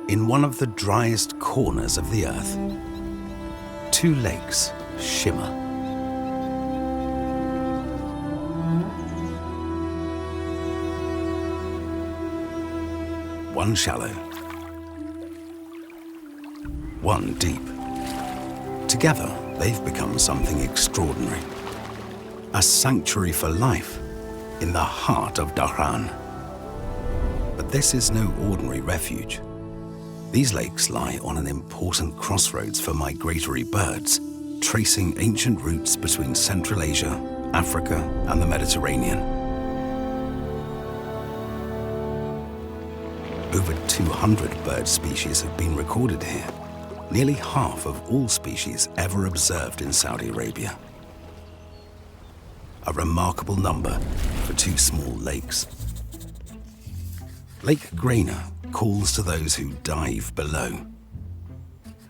In one of the driest corners of the earth, two lakes shimmer. One shallow, one deep. Together, they've become something extraordinary. A sanctuary for life in the heart of Dhahran. But this is no ordinary refuge. These lakes lie on an important crossroads for migratory birds, tracing ancient routes between Central Asia, Africa, and the Mediterranean. Over 200 bird species have been recorded here, nearly half of all species ever observed in Saudi Arabia. A remarkable number for two small lakes. Lake Greiner calls to those who dive below.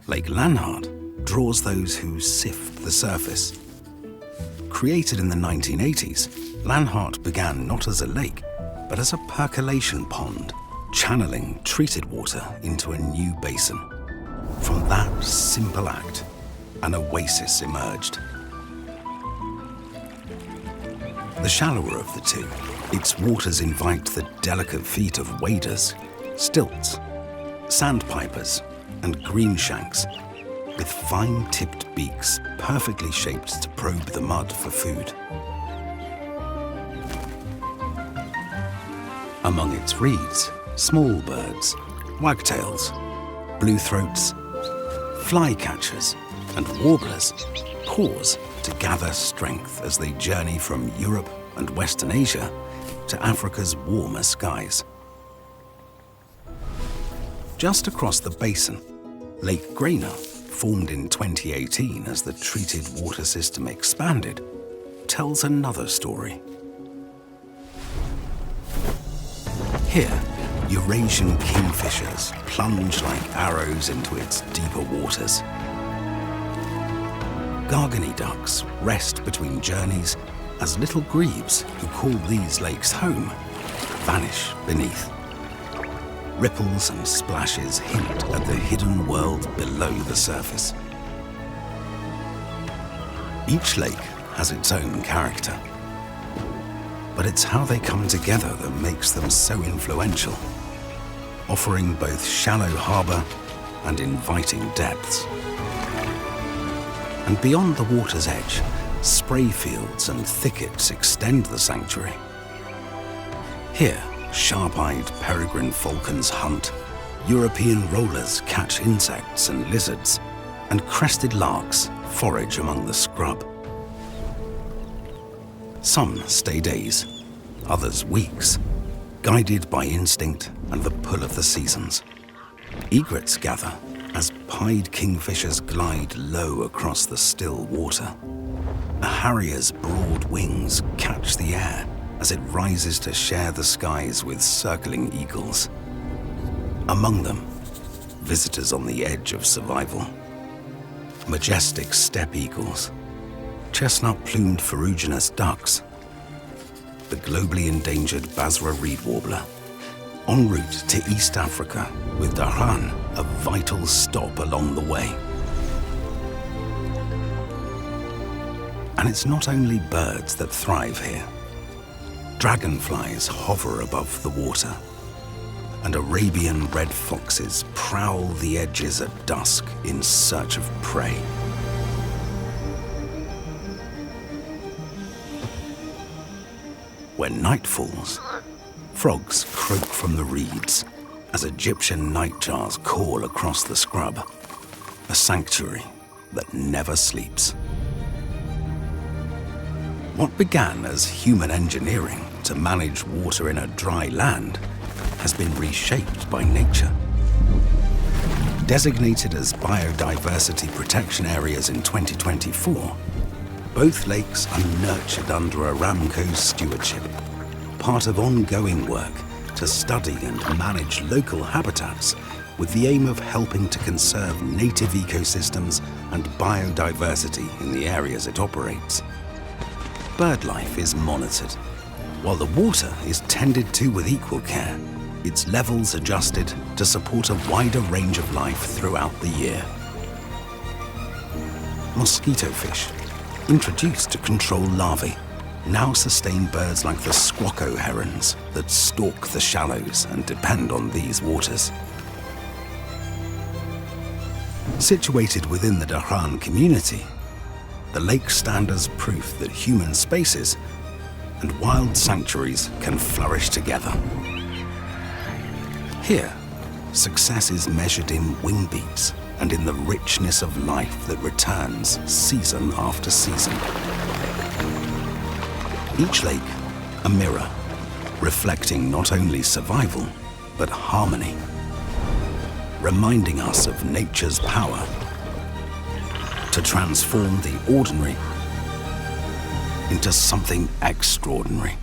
Lake Lanhardt draws those who sift the surface. Created in the 1980s, Lanhardt began not as a lake, but as a percolation pond, channeling treated water into a new basin. From that simple act, an oasis emerged. The shallower of the two, its waters invite the delicate feet of waders, stilts, sandpipers, and greenshanks, with fine-tipped beaks perfectly shaped to probe the mud for food. Among its reeds, small birds, wagtails, bluethroats, flycatchers, and warblers pause to gather strength as they journey from Europe and Western Asia to Africa's warmer skies. Just across the basin, Lake Greiner, formed in 2018 as the treated water system expanded, tells another story. Here, Eurasian kingfishers plunge like arrows into its deeper waters. Gargany ducks rest between journeys as little grebes who call these lakes home vanish beneath. Ripples and splashes hint at the hidden world below the surface. Each lake has its own character, but it's how they come together that makes them so influential, offering both shallow harbour and inviting depths. And beyond the water's edge, spray fields and thickets extend the sanctuary. Here, sharp-eyed peregrine falcons hunt, European rollers catch insects and lizards, and crested larks forage among the scrub. Some stay days, others weeks, guided by instinct and the pull of the seasons. Egrets gather as pied kingfishers glide low across the still water. A harrier's broad wings catch the air as it rises to share the skies with circling eagles. Among them, visitors on the edge of survival. Majestic steppe eagles, chestnut-plumed ferruginous ducks, the globally endangered Basra reed warbler, en route to East Africa, with Dhahran a vital stop along the way. And it's not only birds that thrive here. Dragonflies hover above the water, and Arabian red foxes prowl the edges at dusk in search of prey. When night falls, frogs croak from the reeds as Egyptian nightjars call across the scrub, a sanctuary that never sleeps. What began as human engineering to manage water in a dry land has been reshaped by nature. Designated as biodiversity protection areas in 2024, both lakes are nurtured under Aramco's stewardship, part of ongoing work to study and manage local habitats with the aim of helping to conserve native ecosystems and biodiversity in the areas it operates. Bird life is monitored, while the water is tended to with equal care, its levels adjusted to support a wider range of life throughout the year. Mosquito fish, introduced to control larvae, now sustain birds like the squacco herons that stalk the shallows and depend on these waters. Situated within the Dhahran community, the lake stand as proof that human spaces and wild sanctuaries can flourish together. Here, success is measured in wing beats and in the richness of life that returns season after season. Each lake, a mirror, reflecting not only survival, but harmony, reminding us of nature's power to transform the ordinary into something extraordinary.